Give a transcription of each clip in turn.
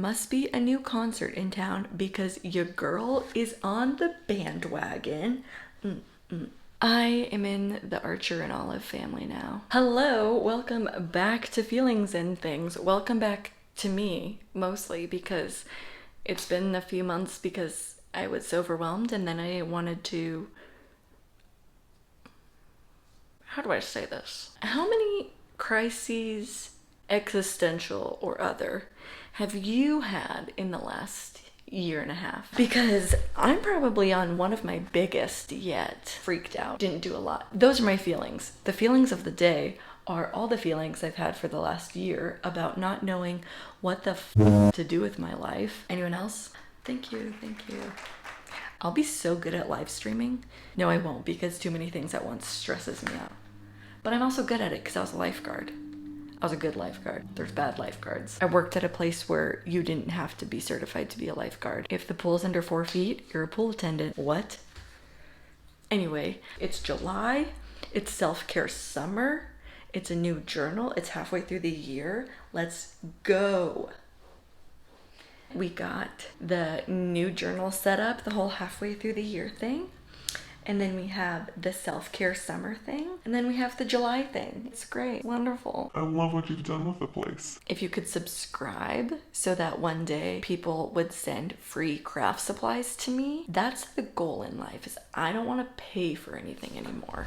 must be a new concert in town because your girl is on the bandwagon. I am in the Archer and Olive family now. Hello, welcome back to Feelings and Things. Welcome back to me, mostly because it's been a few months because I was overwhelmed and then I wanted to... How do I say this? How many crises, existential or other, have you had in the last year and a half? Because I'm probably on one of my biggest yet. Freaked out. Didn't do a lot. Those are my feelings. The feelings of the day are all the feelings I've had for the last year about not knowing what the to do with my life. Anyone else? Thank you. I'll be so good at live streaming. No, I won't, because too many things at once stresses me out. But I'm also good at it because I was a lifeguard. I was a good lifeguard. There's bad lifeguards. I worked at a place where you didn't have to be certified to be a lifeguard. If the pool's under 4 feet, you're a pool attendant. What? Anyway, it's July. It's self-care summer. It's a new journal. It's halfway through the year. Let's go. We got the new journal set up, the whole halfway through the year thing. And then we have the self-care summer thing. And then we have the July thing. It's great. Wonderful. I love what you've done with the place. If you could subscribe so that one day people would send free craft supplies to me, that's the goal in life, is I don't want to pay for anything anymore.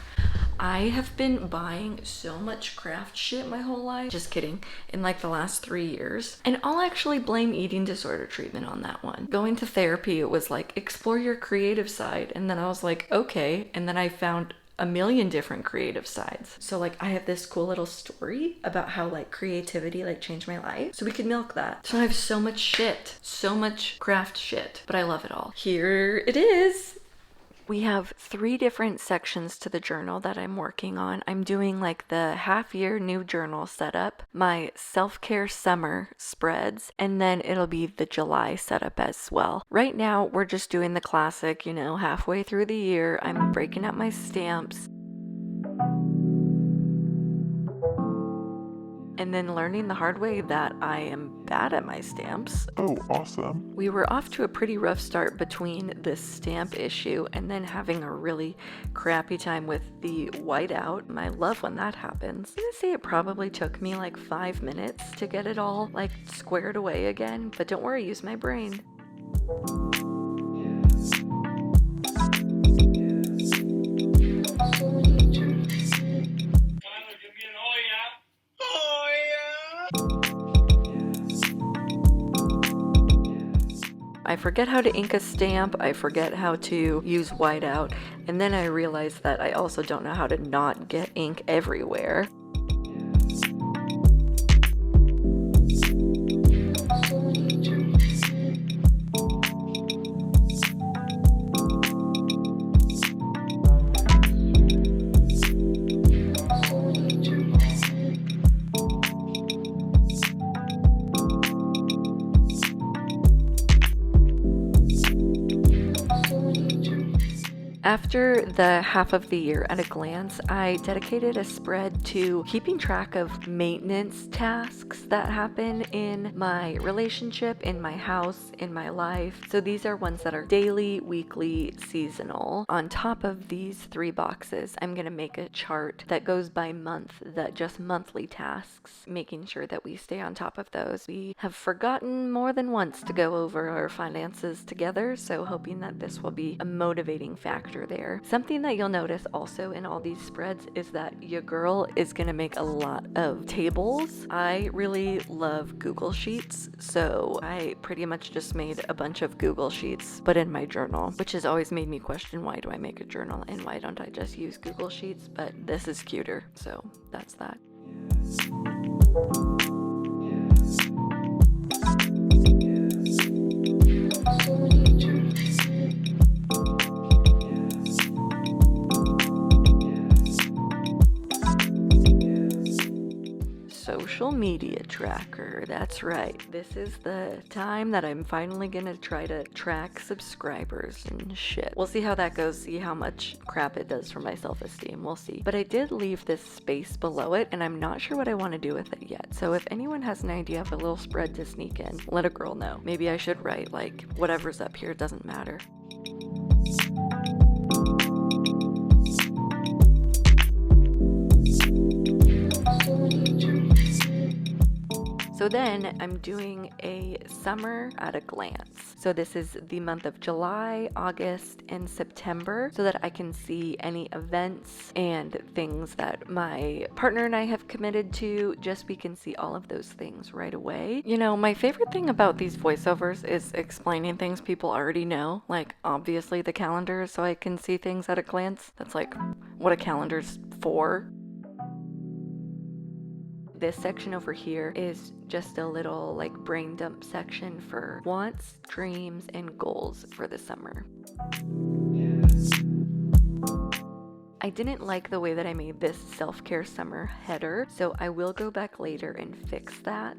I have been buying so much craft shit my whole life. Just kidding. In like the last 3 years. And I'll actually blame eating disorder treatment on that one. Going to therapy, it was like, explore your creative side. And then I was like, okay. And then I found a million different creative sides. So like I have this cool little story about how like creativity like changed my life. So we could milk that. So I have so much shit. So much craft shit. But I love it all. Here it is. We have 3 different sections to the journal that I'm working on. I'm doing like the half-year new journal setup, my self-care summer spreads, and then it'll be the July setup as well. Right now, we're just doing the classic, halfway through the year, I'm breaking up my stamps. And then learning the hard way that I am bad at my stamps. Oh, awesome. We were off to a pretty rough start between this stamp issue and then having a really crappy time with the whiteout. I love when that happens. I'm gonna say it probably took me like 5 minutes to get it all like squared away again, but don't worry, use my brain. I forget how to ink a stamp, I forget how to use whiteout, and then I realize that I also don't know how to not get ink everywhere. After the half of the year at a glance, I dedicated a spread to keeping track of maintenance tasks that happen in my relationship, in my house, in my life. So these are ones that are daily, weekly, seasonal. On top of these 3 boxes, I'm going to make a chart that goes by month, that just monthly tasks, making sure that we stay on top of those. We have forgotten more than once to go over our finances together, so hoping that this will be a motivating factor there. Something that you'll notice also in all these spreads is that your girl is going to make a lot of tables. I really love Google Sheets, so I pretty much just made a bunch of Google Sheets, but in my journal, which has always made me question, why do I make a journal and why don't I just use Google Sheets? But this is cuter, so that's that. So social media tracker. That's right. This is the time that I'm finally gonna try to track subscribers and shit. We'll see how that goes, see how much crap it does for my self-esteem. We'll see. But I did leave this space below it, and I'm not sure what I want to do with it yet. So if anyone has an idea of a little spread to sneak in, let a girl know. Maybe I should write, like, whatever's up here doesn't matter. So then I'm doing a summer at a glance. So this is the month of July, August, and September, so that I can see any events and things that my partner and I have committed to, just we can see all of those things right away. You know, my favorite thing about these voiceovers is explaining things people already know, like obviously the calendar, so I can see things at a glance. That's like what a calendar's for. This section over here is just a little like brain dump section for wants, dreams, and goals for the summer. I didn't like the way that I made this self-care summer header, so I will go back later and fix that.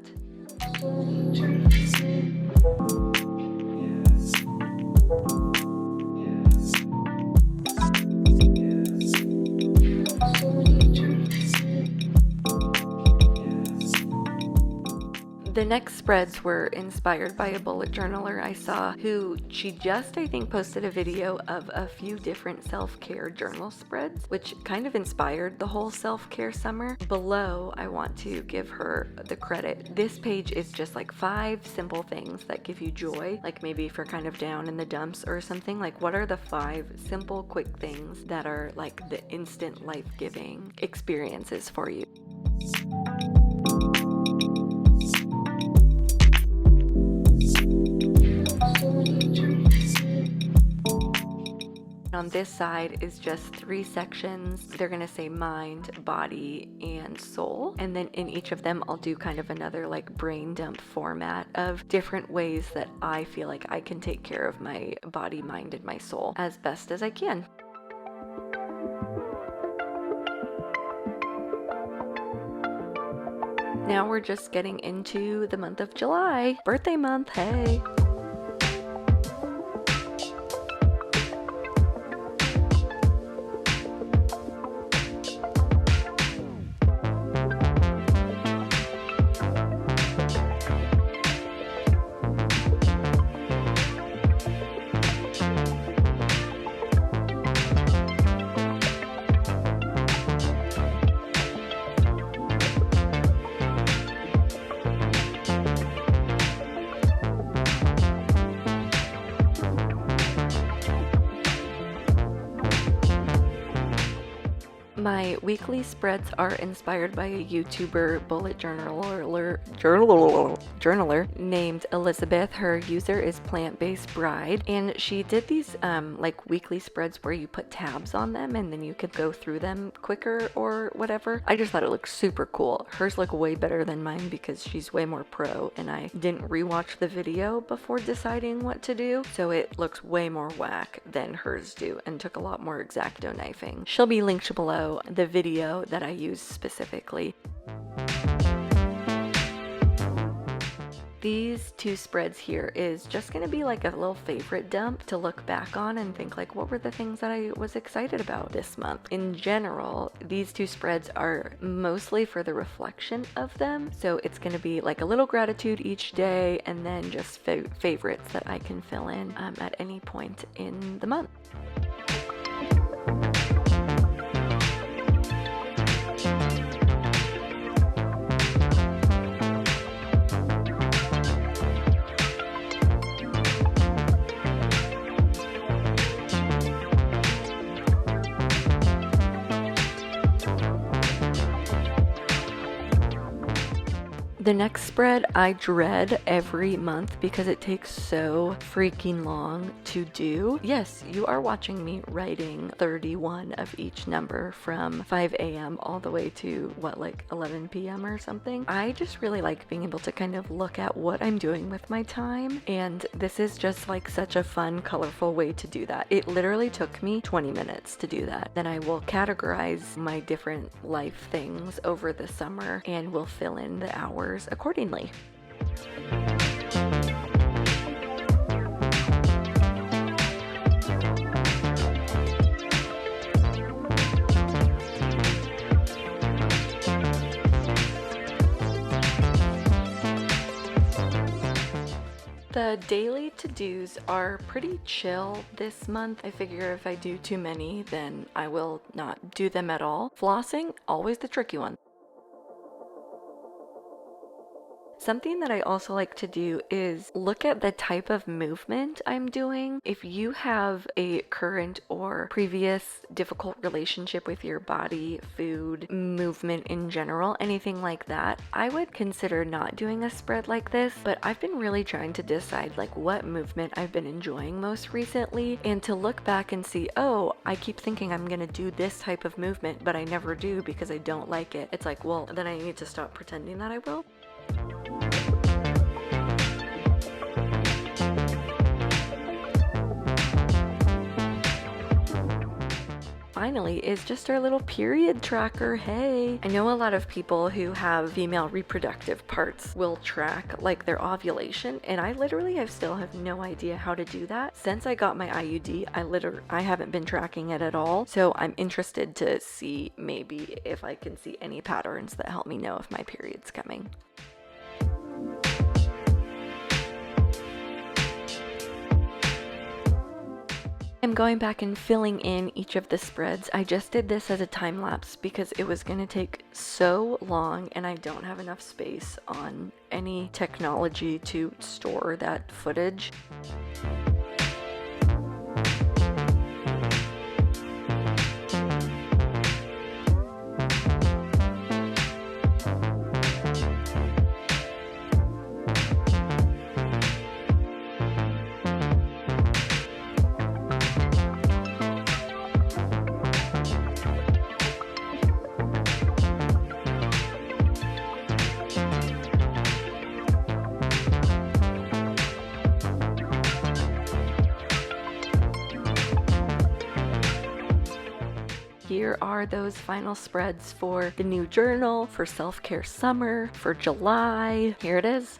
The next spreads were inspired by a bullet journaler I saw who she just, I think, posted a video of a few different self-care journal spreads, which kind of inspired the whole self-care summer. Below, I want to give her the credit. This page is just like 5 simple things that give you joy, like maybe if you're kind of down in the dumps or something, like what are the 5 simple, quick things that are like the instant life-giving experiences for you. On this side is just 3 sections. They're gonna say mind, body, and soul. And then in each of them, I'll do kind of another like brain dump format of different ways that I feel like I can take care of my body, mind, and my soul as best as I can. Now we're just getting into the month of July. Birthday month, hey! My weekly spreads are inspired by a YouTuber bullet journaler named Elizabeth. Her user is Plant-Based Bride, and she did these like weekly spreads where you put tabs on them and then you could go through them quicker or whatever. I just thought it looked super cool. Hers look way better than mine because she's way more pro, and I didn't rewatch the video before deciding what to do, so it looks way more whack than hers do and took a lot more X-Acto knifing. She'll be linked below, the video that I use specifically. These 2 spreads here is just gonna be like a little favorite dump to look back on and think like, what were the things that I was excited about this month? In general, these 2 spreads are mostly for the reflection of them. So it's gonna be like a little gratitude each day and then just favorites that I can fill in at any point in the month. The next spread I dread every month because it takes so freaking long to do. Yes, you are watching me writing 31 of each number from 5 a.m. all the way to like 11 p.m. or something. I just really like being able to kind of look at what I'm doing with my time, and this is just like such a fun, colorful way to do that. It literally took me 20 minutes to do that. Then I will categorize my different life things over the summer and will fill in the hours accordingly. The daily to-dos are pretty chill this month. I figure if I do too many, then I will not do them at all. Flossing, always the tricky one. Something that I also like to do is look at the type of movement I'm doing. If you have a current or previous difficult relationship with your body, food, movement in general, anything like that, I would consider not doing a spread like this. But I've been really trying to decide like what movement I've been enjoying most recently, and to look back and see, oh, I keep thinking I'm gonna do this type of movement, but I never do because I don't like it. It's like, well, then I need to stop pretending that I will. Finally is just our little period tracker. Hey, I know a lot of people who have female reproductive parts will track like their ovulation, and I still have no idea how to do that. Since I got my IUD, I haven't been tracking it at all, so I'm interested to see maybe if I can see any patterns that help me know if my period's coming. I'm going back and filling in each of the spreads. I just did this as a time lapse because it was going to take so long and I don't have enough space on any technology to store that footage. Here are those final spreads for the new journal, for self-care summer, for July. Here it is.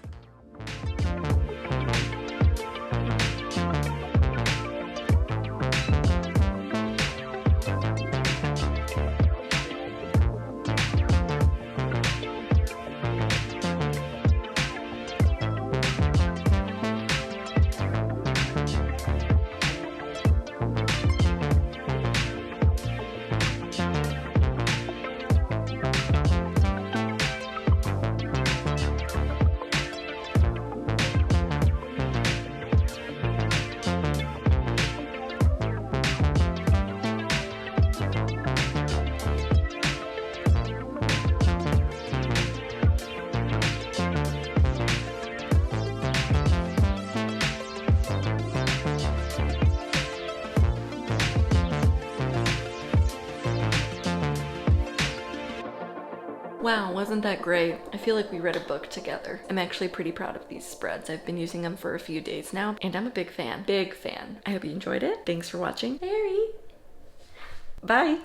Wow, wasn't that great? I feel like we read a book together. I'm actually pretty proud of these spreads. I've been using them for a few days now, and I'm a big fan. Big fan. I hope you enjoyed it. Thanks for watching. Mary. Bye.